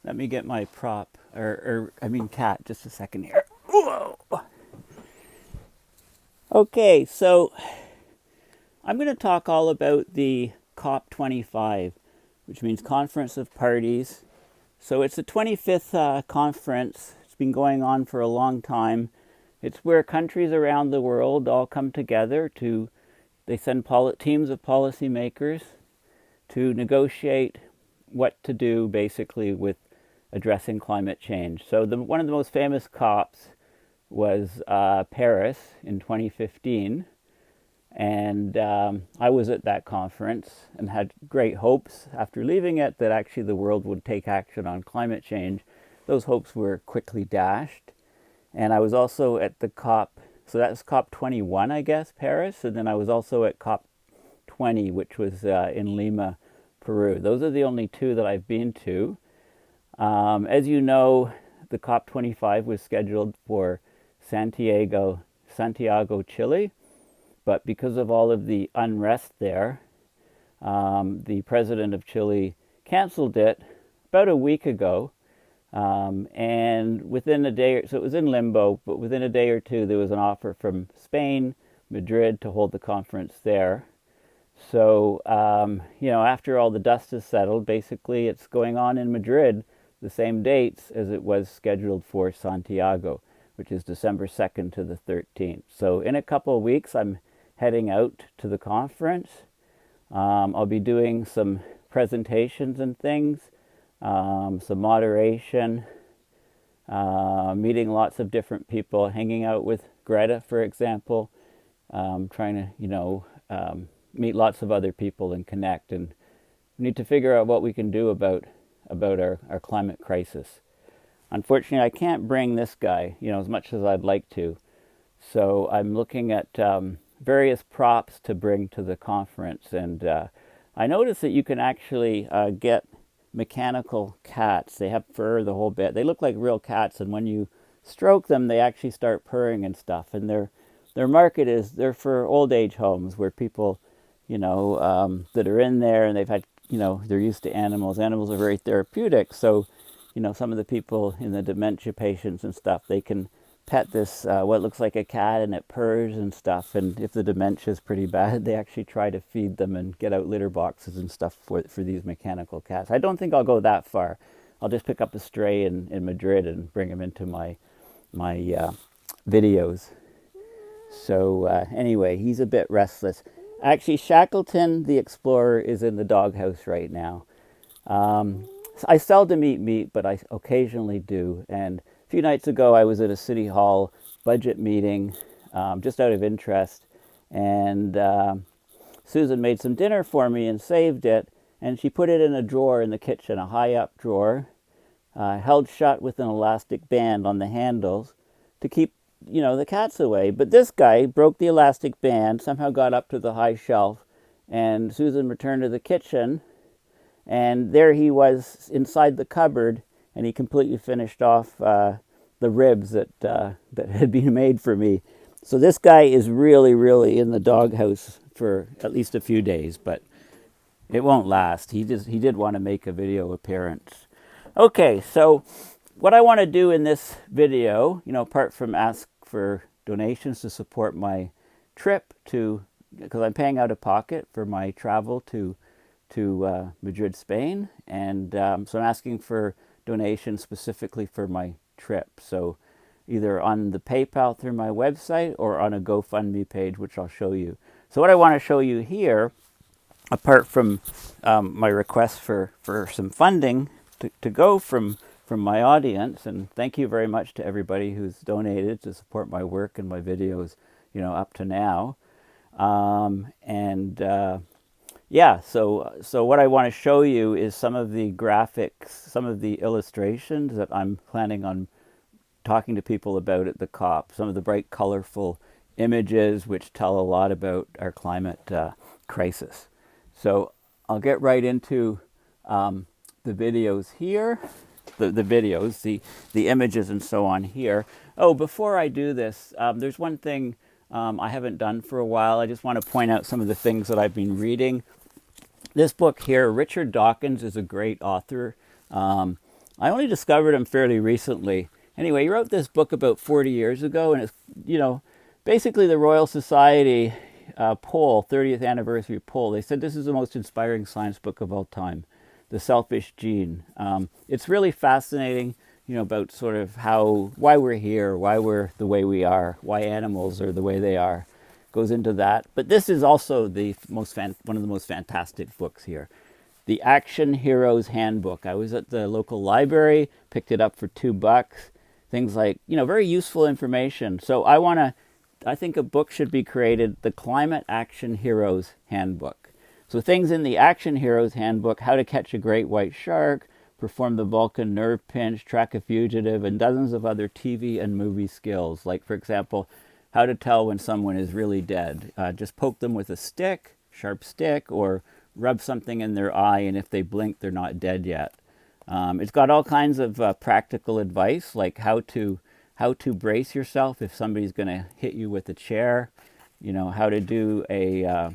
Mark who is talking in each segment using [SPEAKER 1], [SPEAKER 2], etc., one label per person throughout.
[SPEAKER 1] Let me get my prop, I mean cat, just a second here. Whoa. Okay, so I'm going to talk all about the COP25, which means Conference of Parties. So it's the 25th conference. It's been going on for a long time. It's where countries around the world all come together they send teams of policymakers to negotiate what to do basically with addressing climate change. So one of the most famous COPs was Paris in 2015. And I was at that conference and had great hopes after leaving it that actually the world would take action on climate change. Those hopes were quickly dashed. And I was also at the COP, so that was COP 21, I guess, Paris. And then I was also at COP 20, which was in Lima, Peru. Those are the only two that I've been to. As you know, the COP 25 was scheduled for Santiago, Chile. But because of all of the unrest there, the president of Chile canceled it about a week ago. And within a day, so it was in limbo, but within a day or two, there was an offer from Spain, Madrid, to hold the conference there. So, after all the dust is settled, basically it's going on in Madrid the same dates as it was scheduled for Santiago, which is December 2nd to the 13th. So in a couple of weeks, I'm heading out to the conference. I'll be doing some presentations and things, some moderation, meeting lots of different people, hanging out with Greta, for example, trying to, meet lots of other people and connect. And we need to figure out what we can do about our climate crisis. Unfortunately, I can't bring this guy, as much as I'd like to. So I'm looking at various props to bring to the conference. And I noticed that you can actually get mechanical cats. They have fur, the whole bit. They look like real cats, and when you stroke them, they actually start purring and stuff. And their market they're for old age homes where people, that are in there and they've had, they're used to animals. Animals are very therapeutic. So, some of the people in the dementia patients and stuff, they can pet this, what looks like a cat, and it purrs and stuff. And if the dementia is pretty bad, they actually try to feed them and get out litter boxes and stuff for these mechanical cats. I don't think I'll go that far. I'll just pick up a stray in Madrid and bring him into my videos. So anyway, he's a bit restless. Actually, Shackleton the Explorer is in the doghouse right now. I seldom eat meat, but I occasionally do. And a few nights ago, I was at a city hall budget meeting, just out of interest. And Susan made some dinner for me and saved it. And she put it in a drawer in the kitchen, a high-up drawer, held shut with an elastic band on the handles to keep the cats away. But this guy broke the elastic band, somehow got up to the high shelf, and Susan returned to the kitchen, and there he was inside the cupboard, and he completely finished off the ribs that had been made for me. So this guy is really, really in the doghouse for at least a few days, but it won't last. He did want to make a video appearance. Okay, so what I want to do in this video, apart from ask for donations to support my trip because I'm paying out of pocket for my travel to Madrid, Spain, and so I'm asking for donations specifically for my trip. So either on the PayPal through my website or on a GoFundMe page, which I'll show you. So what I want to show you here, apart from my request for some funding to go from my audience, and thank you very much to everybody who's donated to support my work and my videos, up to now. So what I want to show you is some of the graphics, some of the illustrations that I'm planning on talking to people about at the COP, some of the bright, colorful images which tell a lot about our climate crisis. So I'll get right into the videos here. The images and so on here. Oh, before I do this, there's one thing I haven't done for a while. I just want to point out some of the things that I've been reading. This book here, Richard Dawkins is a great author. I only discovered him fairly recently. Anyway, he wrote this book about 40 years ago, and it's, basically the Royal Society poll, 30th anniversary poll. They said this is the most inspiring science book of all time, The Selfish Gene. It's really fascinating, about sort of why we're here, why we're the way we are, why animals are the way they are. Goes into that. But this is also one of the most fantastic books here. The Action Heroes Handbook. I was at the local library, picked it up for $2. Things like, very useful information. So I think a book should be created, the Climate Action Heroes Handbook. So things in the Action Heroes Handbook: how to catch a great white shark, perform the Vulcan nerve pinch, track a fugitive, and dozens of other TV and movie skills. Like, for example, how to tell when someone is really dead. Just poke them with a sharp stick, or rub something in their eye, and if they blink, they're not dead yet. It's got all kinds of practical advice, like how to brace yourself if somebody's going to hit you with a chair, how to do a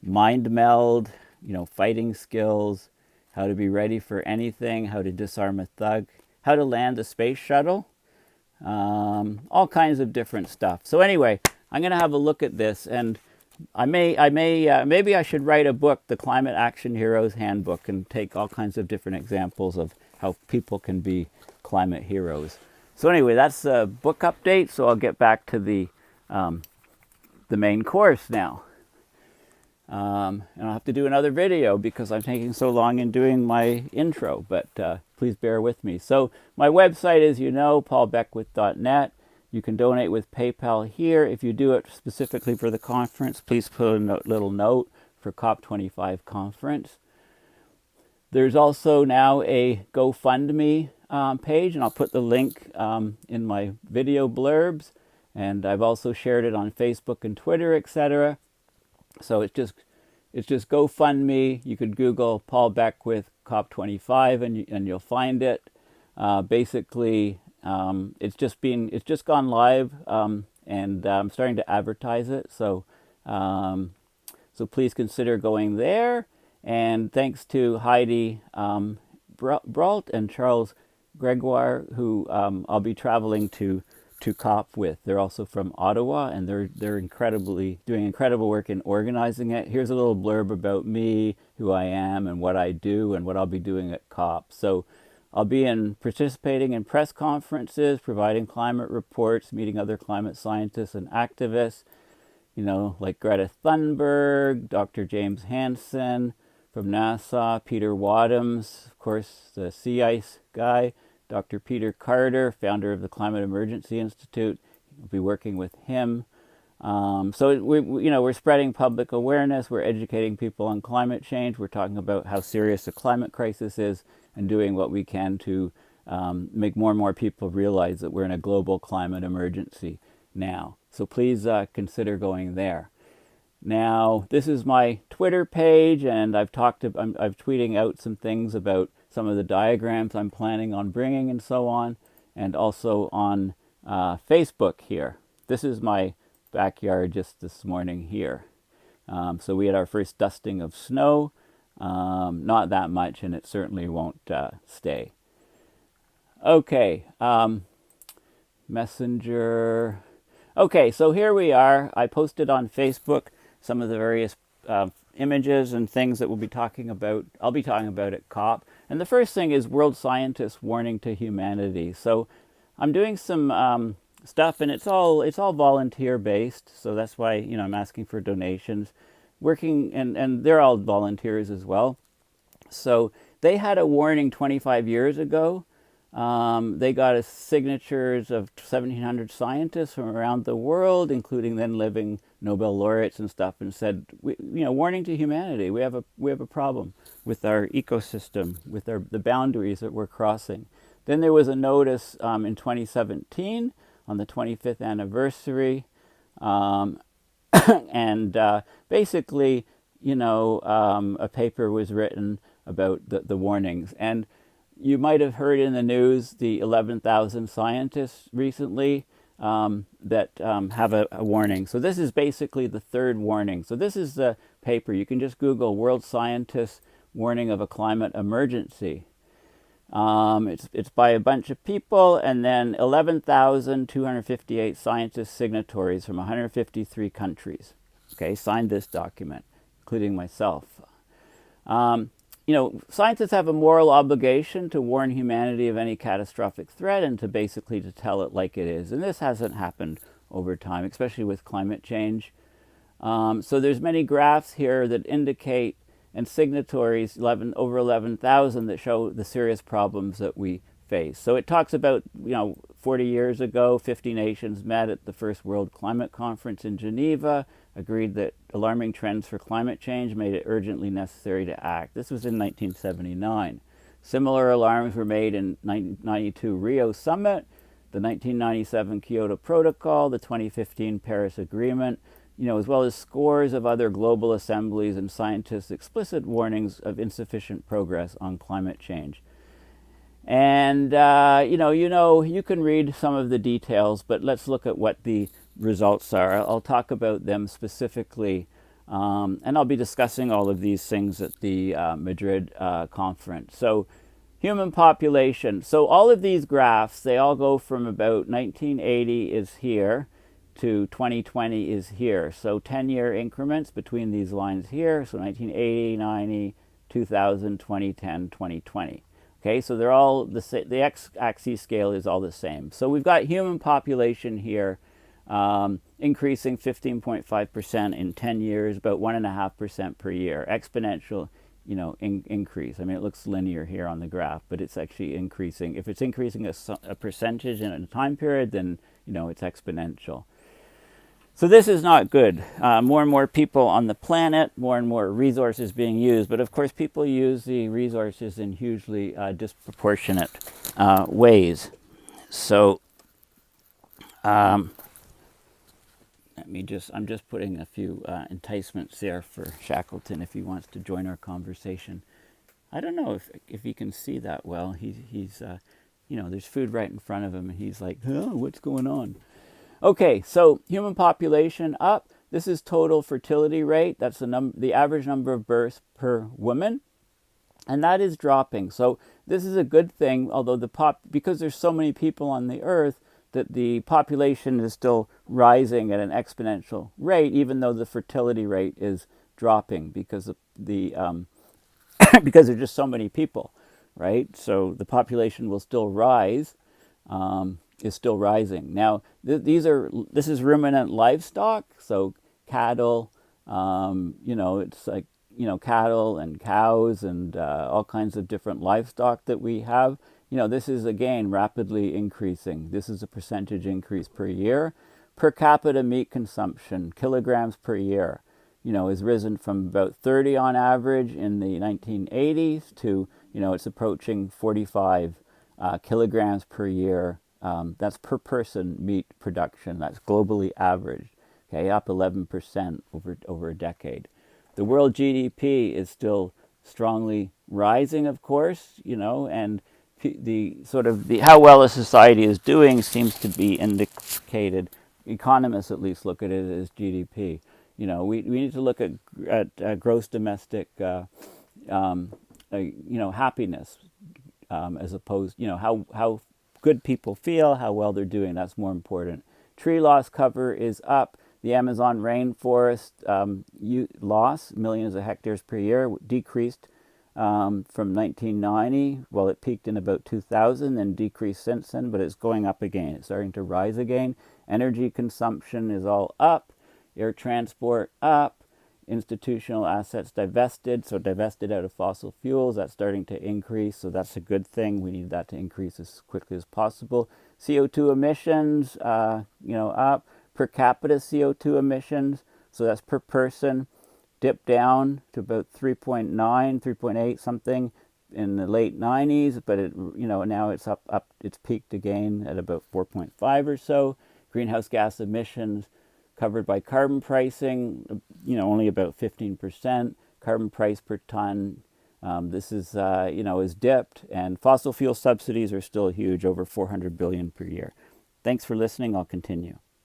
[SPEAKER 1] mind meld, fighting skills, how to be ready for anything, how to disarm a thug, how to land a space shuttle, all kinds of different stuff. So anyway, I'm going to have a look at this, and maybe I should write a book, the Climate Action Heroes Handbook, and take all kinds of different examples of how people can be climate heroes. So anyway, that's a book update. So I'll get back to the main course now. And I'll have to do another video because I'm taking so long in doing my intro, but please bear with me. So my website is, paulbeckwith.net. You can donate with PayPal here. If you do it specifically for the conference, please put a little note for COP25 conference. There's also now a GoFundMe page, and I'll put the link in my video blurbs. And I've also shared it on Facebook and Twitter, etc. So it's just GoFundMe. You could Google Paul Beckwith COP25 and you'll find it. Basically, it's just gone live, and I'm starting to advertise it. So please consider going there. And thanks to Heidi Brault and Charles Gregoire, who I'll be traveling to COP with. They're also from Ottawa, and they're doing incredible work in organizing it. Here's a little blurb about me, who I am, and what I do, and what I'll be doing at COP. So I'll be participating in press conferences, providing climate reports, meeting other climate scientists and activists, like Greta Thunberg, Dr. James Hansen from NASA, Peter Wadhams, of course, the sea ice guy, Dr. Peter Carter, founder of the Climate Emergency Institute. We'll be working with him. So we're spreading public awareness. We're educating people on climate change. We're talking about how serious the climate crisis is, and doing what we can to make more and more people realize that we're in a global climate emergency now. So please consider going there. Now, this is my Twitter page, and I'm tweeting out some things about some of the diagrams I'm planning on bringing and so on, and also on Facebook here. This is my backyard just this morning here. So we had our first dusting of snow, not that much, and it certainly won't stay. Okay, Messenger. Okay, so here we are. I posted on Facebook some of the various images and things that I'll be talking about at COP. And the first thing is World Scientists Warning to Humanity. So I'm doing some stuff, and it's all volunteer based. So that's why I'm asking for donations. Working and they're all volunteers as well. So they had a warning 25 years ago. They got signatures of 1,700 scientists from around the world, including then living Nobel laureates and stuff, and said, warning to humanity, we have a problem with our ecosystem, with the boundaries that we're crossing. Then there was a notice in 2017 on the 25th anniversary, and basically, a paper was written about the warnings. And you might have heard in the news the 11,000 scientists recently that have a warning. So this is basically the third warning. So this is the paper. You can just Google World Scientists Warning of a Climate Emergency. It's by a bunch of people, and then 11,258 scientists signatories from 153 countries. Okay, signed this document, including myself. Scientists have a moral obligation to warn humanity of any catastrophic threat and to basically to tell it like it is. And this hasn't happened over time, especially with climate change. So there's many graphs here that indicate, and signatories, over 11,000, that show the serious problems that we face. So it talks about, 40 years ago, 50 nations met at the first World Climate Conference in Geneva, agreed that alarming trends for climate change made it urgently necessary to act. This was in 1979. Similar alarms were made in 1992 Rio Summit, the 1997 Kyoto Protocol, the 2015 Paris Agreement, as well as scores of other global assemblies and scientists' explicit warnings of insufficient progress on climate change. And, you can read some of the details, but let's look at what the results are. I'll talk about them specifically, and I'll be discussing all of these things at the Madrid conference. So, human population. So all of these graphs, they all go from about 1980 is here to 2020 is here. So 10-year increments between these lines here. So 1980, 90, 2000, 2010, 2020. Okay, so they're all the same. The x-axis scale is all the same. So we've got human population here increasing 15.5% in 10 years, about 1.5% per year. Exponential, increase. I mean, it looks linear here on the graph, but it's actually increasing. If it's increasing a percentage in a time period, then, it's exponential. So this is not good. More and more people on the planet, more and more resources being used. But of course, people use the resources in hugely disproportionate ways. So I'm just putting a few enticements there for Shackleton if he wants to join our conversation. I don't know if he can see that well. He's there's food right in front of him, and he's like, oh, what's going on? Okay, so human population up. This is total fertility rate. That's the average number of births per woman, and that is dropping. So this is a good thing, although because there's so many people on the earth, that the population is still rising at an exponential rate, even though the fertility rate is dropping because because there's just so many people, right? So the population will still rise. Is still rising. Now, this is ruminant livestock, so cattle, it's like, cattle and cows and all kinds of different livestock that we have. This is, again, rapidly increasing. This is a percentage increase per year. Per capita meat consumption, kilograms per year, has risen from about 30 on average in the 1980s to, it's approaching 45 kilograms per year. That's per person meat production. That's globally averaged. Okay, up 11% over a decade. The world GDP is still strongly rising, of course, and how well a society is doing seems to be indicated. Economists at least look at it as GDP. We need to look at gross domestic happiness as opposed, how good people feel, how well they're doing. That's more important. Tree loss cover is up. The Amazon rainforest loss, millions of hectares per year, decreased from 1990. Well, it peaked in about 2000 and decreased since then, but it's going up again. It's starting to rise again. Energy consumption is all up. Air transport up. Institutional assets divested, so divested out of fossil fuels, that's starting to increase, so that's a good thing. We need that to increase as quickly as possible. CO2 emissions, up. Per capita CO2 emissions, so that's per person, dipped down to about 3.9, 3.8 something in the late 90s, but now it's up, it's peaked again at about 4.5 or so. Greenhouse gas emissions covered by carbon pricing, only about 15%. Carbon price per ton, this is, is dipped. And fossil fuel subsidies are still huge, over $400 billion per year. Thanks for listening. I'll continue.